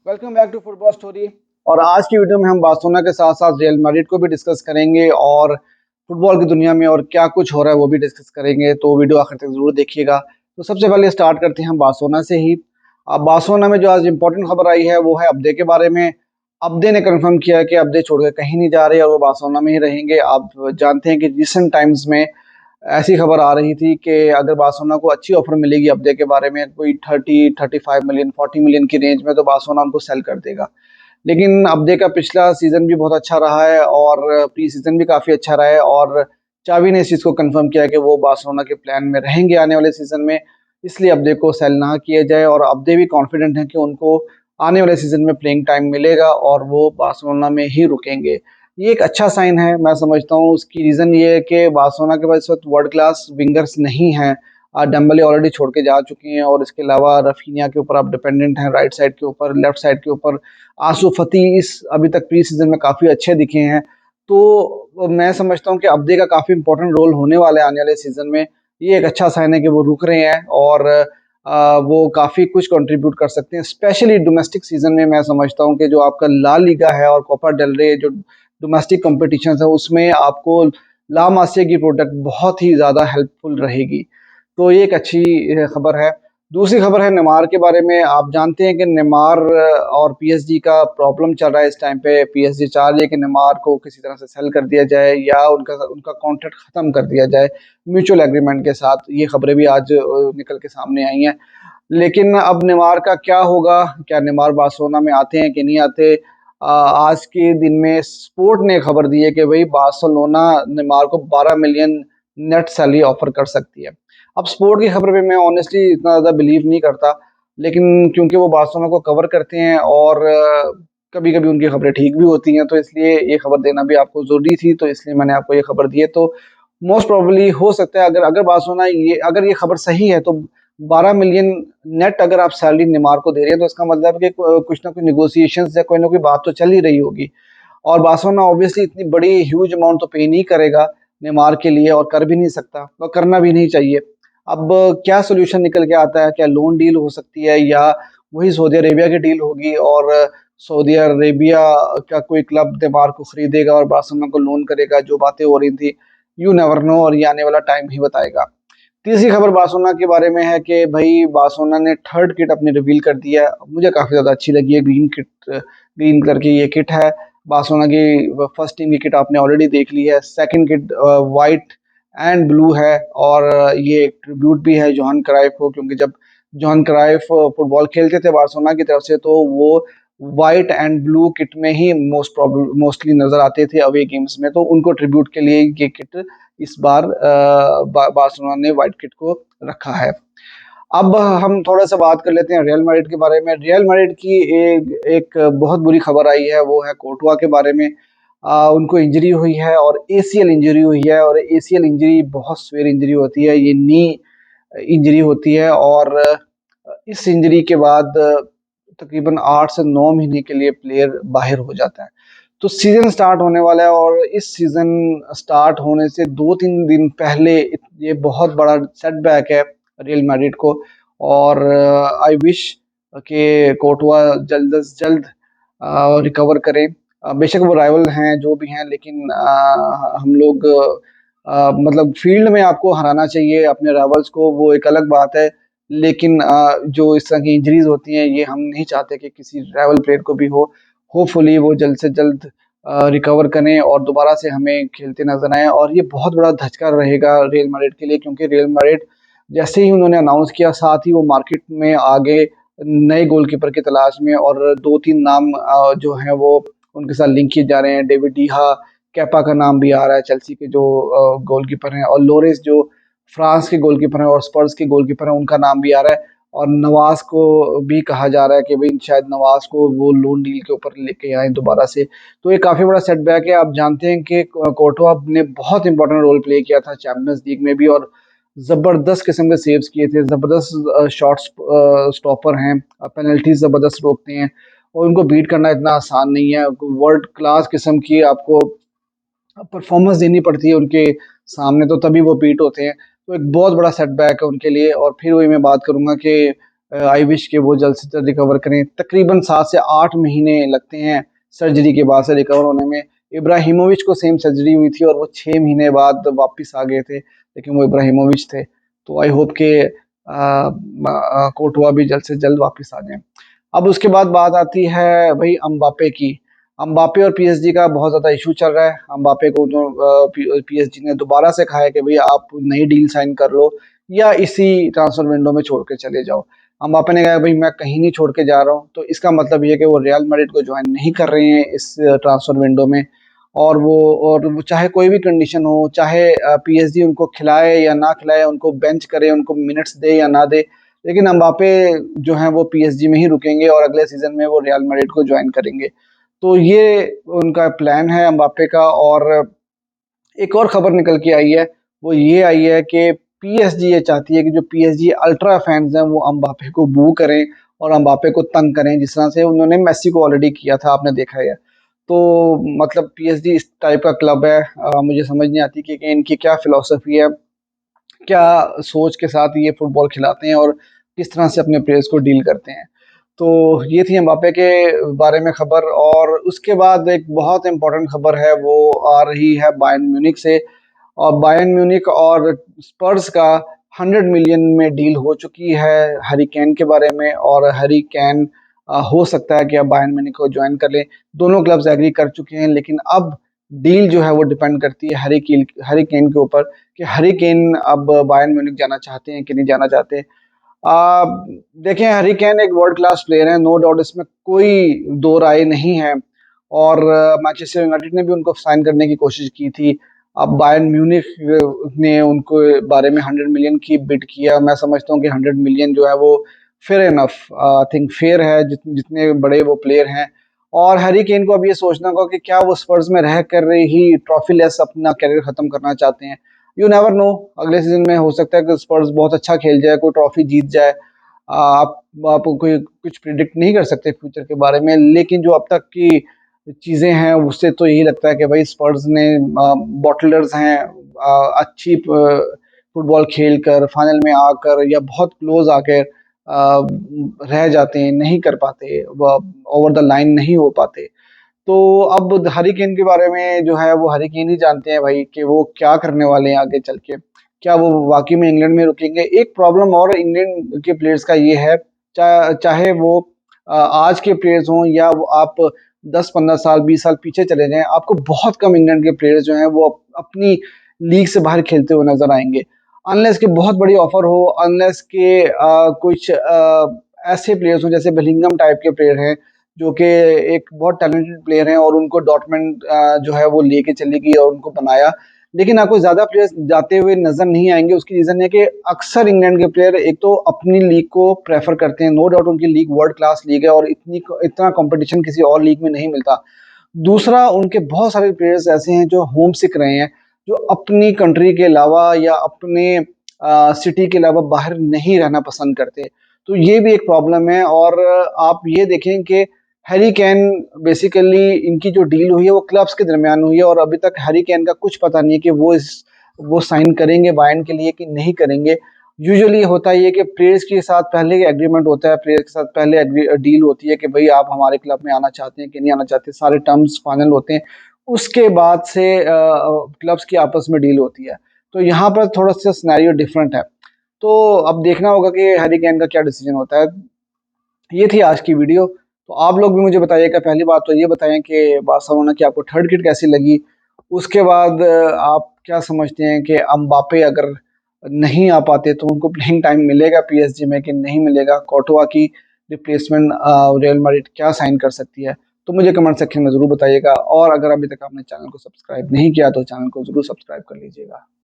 Welcome back to football story. और आज की वीडियो में हम बार्सिलोना के साथ साथ रियल मैड्रिड को भी डिस्कस करेंगे और फुटबॉल की दुनिया में और क्या कुछ हो रहा है वो भी डिस्कस करेंगे। तो वीडियो आखिर तक जरूर देखिएगा। तो सबसे पहले स्टार्ट करते हैं हम बार्सिलोना से ही। अब बार्सिलोना में जो आज इंपॉर्टेंट खबर आई है वो है अब्दे के बारे में। अब्दे ने कंफर्म किया कि अब्दे छोड़ के कहीं नहीं जा रहे और वो बार्सिलोना में ही रहेंगे। आप जानते हैं कि रिसेंट टाइम्स में ऐसी खबर आ रही थी कि अगर बार्सिलोना को अच्छी ऑफर मिलेगी अब्दे के बारे में, कोई 30-35 मिलियन 40 मिलियन की रेंज में, तो बार्सिलोना उनको सेल कर देगा। लेकिन अब्दे का पिछला सीजन भी बहुत अच्छा रहा है और प्री सीजन भी काफी अच्छा रहा है और चावी ने इस चीज को कंफर्म किया कि वो बार्सिलोना के प्लान में रहेंगे आने वाले सीजन में। इसलिए अब्दे को सेल ना किया जाए और अब्दे भी कॉन्फिडेंट है कि उनको आने वाले सीजन में प्लेइंग टाइम मिलेगा और वो बार्सिलोना में ही रुकेंगे। ये एक अच्छा साइन है मैं समझता हूँ। उसकी रीजन ये है कि बार्सिलोना के पास इस वक्त वर्ल्ड क्लास विंगर्स नहीं हैं। डेम्बले ऑलरेडी छोड़ के जा चुके हैं और इसके अलावा रफीनिया के ऊपर आप डिपेंडेंट हैं, राइट साइड के ऊपर, लेफ्ट साइड के ऊपर आंसू फती इस अभी तक प्री सीजन में काफी अच्छे दिखे हैं। तो मैं समझता हूँ कि अब्दे का काफी इंपॉर्टेंट रोल होने वाला है आने वाले सीजन में। ये एक अच्छा साइन है कि वो रुक रहे हैं और वो काफी कुछ कंट्रीब्यूट कर सकते हैं, स्पेशली डोमेस्टिक सीजन में। मैं समझता हूँ कि जो आपका ला लीगा है और कोपा डेल रे जो डोमेस्टिक कॉम्पिटिशन है उसमें आपको ला मासिया की प्रोडक्ट बहुत ही ज़्यादा हेल्पफुल रहेगी। तो ये एक अच्छी खबर है। दूसरी खबर है नेमार के बारे में। आप जानते हैं कि नेमार और पीएसजी का प्रॉब्लम चल रहा है इस टाइम पे। पीएसजी चाह रही है कि नेमार को किसी तरह से सेल कर दिया जाए या उनका उनका कॉन्ट्रैक्ट ख़त्म कर दिया जाए म्यूचुअल एग्रीमेंट के साथ। ये खबरें भी आज निकल के सामने आई हैं। लेकिन अब नेमार का क्या होगा, क्या नेमार बार्सिलोना में आते हैं कि नहीं आते? आज के दिन में स्पोर्ट ने खबर दी है कि भाई बार्सिलोना नेमार को 12 मिलियन नेट सैलरी ऑफर कर सकती है। अब स्पोर्ट की खबर पे मैं ऑनेस्टली इतना ज़्यादा बिलीव नहीं करता, लेकिन क्योंकि वो बार्सिलोना को कवर करते हैं और कभी कभी उनकी खबरें ठीक भी होती हैं, तो इसलिए ये खबर देना भी आपको ज़रूरी थी, तो इसलिए मैंने आपको ये खबर दी है। तो मोस्ट प्रोबेबली हो सकता है अगर अगर बार्सिलोना अगर ये खबर सही है तो 12 मिलियन नेट अगर आप सैलरी नेमार को दे रहे हैं तो इसका मतलब है कि कुछ ना कुछ निगोशिएशंस या कोई ना कोई बात तो चल ही रही होगी। और बार्सिलोना ऑब्वियसली इतनी बड़ी ह्यूज अमाउंट तो पे नहीं करेगा नेमार के लिए और कर भी नहीं सकता और करना भी नहीं चाहिए। अब क्या सोल्यूशन निकल के आता है? क्या लोन डील हो सकती है या वही सऊदी अरेबिया की डील होगी और सऊदी अरेबिया का कोई क्लब नेमार को खरीदेगा और बार्सिलोना को लोन करेगा? जो बातें हो रही थी, यू नेवर नो, और ये आने वाला टाइम ही बताएगा। तीसरी खबर बार्सिलोना के बारे में है कि भाई बार्सिलोना ने थर्ड किट अपनी रिवील कर दी है। मुझे काफ़ी ज़्यादा अच्छी लगी है। ग्रीन किट, ग्रीन कलर की ये किट है। बार्सिलोना की फर्स्ट टीम की किट आपने ऑलरेडी देख ली है। Second kit white and blue है और ये एक ट्रिब्यूट भी है जोहान क्राइफ को, क्योंकि जब जोहान क्राइफ फुटबॉल खेलते थे बार्सिलोना की तरफ से तो वो वाइट एंड ब्लू किट में ही मोस्टली नजर आते थे अवे गेम्स में। तो उनको ट्रिब्यूट के लिए ये किट इस बार बार्सिलोना ने व्हाइट किट को रखा है। अब हम थोड़ा सा बात कर लेते हैं रियल मैड्रिड के बारे में। रियल मैड्रिड की एक बहुत बुरी खबर आई है, वो है कोर्टुआ के बारे में। उनको इंजरी हुई है और एसीएल इंजरी हुई है और एसीएल इंजरी बहुत सीवियर इंजरी होती है। ये नी इंजरी होती है और इस इंजरी के बाद तकरीबन 8 से 9 महीने के लिए प्लेयर बाहर हो जाता है। तो सीजन स्टार्ट होने वाला है और इस सीजन स्टार्ट होने से 2-3 दिन पहले ये बहुत बड़ा सेटबैक है रियल मैड्रिड को। और आई विश कि कोर्टुआ जल्द से जल्द रिकवर करे। बेशक वो राइवल हैं जो भी हैं, लेकिन हम लोग मतलब फील्ड में आपको हराना चाहिए अपने राइवल्स को, वो एक अलग बात है। लेकिन जो इस तरह की इंजरीज होती हैं ये हम नहीं चाहते कि किसी राइवल प्लेयर को भी हो। होपफुली वो जल्द से जल्द रिकवर करें और दोबारा से हमें खेलते नजर आए। और ये बहुत बड़ा धचका रहेगा रियल मैड्रिड के लिए, क्योंकि रियल मैड्रिड जैसे ही उन्होंने अनाउंस किया साथ ही वो मार्केट में आगे नए गोलकीपर की तलाश में, और 2-3 नाम जो हैं वो उनके साथ लिंक किए जा रहे हैं। डेविड डीहा, कैपा का नाम भी आ रहा है, चेल्सी के जो गोलकीपर हैं, और लोरेस जो फ्रांस के गोलकीपर हैं और स्पर्स के गोलकीपर हैं, उनका नाम भी आ रहा है। और नवाज को भी कहा जा रहा है कि भाई शायद नवाज को वो लोन डील के ऊपर लेके आए दोबारा से। तो ये काफी बड़ा सेटबैक है। आप जानते हैं कि कोर्टुआ ने बहुत इंपॉर्टेंट रोल प्ले किया था चैंपियंस लीग में भी और जबरदस्त किस्म के सेव्स किए थे। जबरदस्त शॉट्स स्टॉपर हैं, पेनल्टीज जबरदस्त रोकते हैं और उनको बीट करना इतना आसान नहीं है। वर्ल्ड क्लास किस्म की आपको परफॉर्मेंस देनी पड़ती है उनके सामने, तो तभी वो बीट होते हैं। तो एक बहुत बड़ा सेटबैक है उनके लिए। और फिर वही मैं बात करूंगा कि आई विश के वो जल्द से जल्द रिकवर करें। तकरीबन 7 से 8 महीने लगते हैं सर्जरी के बाद से रिकवर होने में। इब्राहिमोविच को सेम सर्जरी हुई थी और वो 6 महीने बाद वापस आ गए थे, लेकिन वो इब्राहिमोविच थे। तो आई होप के कोर्टवा भी जल्द से जल्द वापस आ जाएं। अब उसके बाद बात आती है भाई अम्बापे की। अम्बापे और पीएसजी का बहुत ज़्यादा इशू चल रहा है। अम्बापे को जो पीएसजी ने दोबारा से कहा है कि भाई आप नई डील साइन कर लो या इसी ट्रांसफर विंडो में छोड़ के चले जाओ। अम्बापे ने कहा भाई मैं कहीं नहीं छोड़ के जा रहा हूँ, तो इसका मतलब ये है कि वो रियल मैड्रिड को ज्वाइन नहीं कर रहे हैं इस ट्रांसफर विंडो में। और वो चाहे कोई भी कंडीशन हो, चाहे पीएसजी उनको खिलाए या ना खिलाए, उनको बेंच करे, उनको मिनट्स दे या ना दे, लेकिन अम्बापे जो हैं वो पीएसजी में ही रुकेंगे और अगले सीजन में वो रियल मैड्रिड को ज्वाइन करेंगे। तो ये उनका प्लान है अम्बापे का। और एक और खबर निकल के आई है, वो ये आई है कि पीएसजी ये चाहती है कि जो पीएसजी अल्ट्रा फैंस हैं वो अम्बापे को बू करें और अम्बापे को तंग करें, जिस तरह से उन्होंने मेसी को ऑलरेडी किया था, आपने देखा है। तो मतलब पीएसजी इस टाइप का क्लब है। मुझे समझ नहीं आती कि इनकी क्या फिलॉसफी है, क्या सोच के साथ ये फुटबॉल खिलाते हैं और किस तरह से अपने प्लेयर्स को डील करते हैं। तो ये थी एम्बापे के बारे में खबर। और उसके बाद एक बहुत इंपॉर्टेंट खबर है, वो आ रही है बायर्न म्यूनिख से। और बायर्न म्यूनिख और स्पर्स का 100 मिलियन में डील हो चुकी है हैरी केन के बारे में। और हैरी केन हो सकता है कि अब बायर्न म्यूनिख को ज्वाइन कर लें। दोनों क्लब्स एग्री कर चुके हैं, लेकिन अब डील जो है वो डिपेंड करती है हैरी केन के ऊपर कि हैरी केन अब बायर्न म्यूनिख जाना चाहते हैं कि नहीं जाना चाहते। आ, देखें, हैरी केन एक वर्ल्ड क्लास प्लेयर है, नो डाउट, इसमें कोई दो राय नहीं है। और मैनचेस्टर यूनाइटेड ने भी उनको साइन करने की कोशिश की थी। अब बायर्न म्यूनिख ने उनको बारे में 100 मिलियन की बिड किया। मैं समझता हूँ कि 100 मिलियन जो है वो fair enough, I think fair है, जितने बड़े वो प्लेयर हैं। और हैरी केन को अब ये सोचना होगा कि क्या वो स्पर्स में रह कर ही ट्रॉफी लेस अपना करियर खत्म करना चाहते हैं। यू नेवर नो, अगले सीजन में हो सकता है कि स्पर्स बहुत अच्छा खेल जाए, कोई ट्रॉफी जीत जाए। आप कोई कुछ प्रिडिक्ट नहीं कर सकते फ्यूचर के बारे में, लेकिन जो अब तक की चीज़ें हैं उससे तो यही लगता है कि भाई स्पर्स ने बॉटलर्स हैं, अच्छी फुटबॉल खेल कर फाइनल में आकर या बहुत क्लोज आकर रह जाते हैं, नहीं कर पाते, ओवर द लाइन नहीं हो पाते। तो अब हैरी केन के बारे में जो है वो हैरी केन ही जानते हैं भाई कि वो क्या करने वाले हैं आगे चल के। क्या वो वाकई में इंग्लैंड में रुकेंगे? एक प्रॉब्लम और इंग्लैंड के प्लेयर्स का ये है, चाहे वो आज के प्लेयर्स हों या वो आप 10-15 साल 20 साल पीछे चले जाएं, आपको बहुत कम इंग्लैंड के प्लेयर्स जो हैं वो अपनी लीग से बाहर खेलते हुए नजर आएंगे। अनलेस के बहुत बड़ी ऑफर हो, अनलेस के कुछ ऐसे प्लेयर्स हो जैसे बेलिंगम टाइप के प्लेयर हैं जो कि एक बहुत टैलेंटेड प्लेयर हैं और उनको डॉर्टमुंड जो है वो लेके चली गई और उनको बनाया। लेकिन आपको ज़्यादा प्लेयर्स जाते हुए नज़र नहीं आएंगे। उसकी रीज़न है कि अक्सर इंग्लैंड के प्लेयर एक तो अपनी लीग को प्रेफर करते हैं, नो डाउट उनकी लीग वर्ल्ड क्लास लीग है और इतना कंपटीशन किसी और लीग में नहीं मिलता। दूसरा, उनके बहुत सारे प्लेयर्स ऐसे हैं जो होम सिक रहे हैं, जो अपनी कंट्री के अलावा या अपने सिटी के अलावा बाहर नहीं रहना पसंद करते। तो ये भी एक प्रॉब्लम है। और आप ये देखें कि हैरी केन बेसिकली इनकी जो डील हुई है वो क्लब्स के दरमियान हुई है और अभी तक हैरी केन का कुछ पता नहीं है कि वो साइन करेंगे बायर्न के लिए कि नहीं करेंगे। यूजुअली होता ही है कि प्लेयर्स के साथ पहले एग्रीमेंट होता है, प्लेयर के साथ पहले डील होती है कि भाई आप हमारे क्लब में आना चाहते हैं कि नहीं आना चाहते, सारे टर्म्स फाइनल होते हैं, उसके बाद से क्लब्स की आपस में डील होती है। तो यहाँ पर थोड़ा सा सिनेरियो डिफरेंट है। तो अब देखना होगा कि हैरी केन का क्या डिसीजन होता है। ये थी आज की वीडियो। तो आप लोग भी मुझे बताइएगा। पहली बात तो ये बताएं कि बार्सिलोना की आपको थर्ड किट कैसी लगी। उसके बाद आप क्या समझते हैं कि अम्बापे अगर नहीं आ पाते तो उनको प्लेइंग टाइम मिलेगा पीएसजी में कि नहीं मिलेगा? कोर्टवा की रिप्लेसमेंट रियल मैड्रिड क्या साइन कर सकती है? तो मुझे कमेंट सेक्शन में ज़रूर बताइएगा। और अगर अभी तक आपने चैनल को सब्सक्राइब नहीं किया तो चैनल को ज़रूर सब्सक्राइब कर लीजिएगा।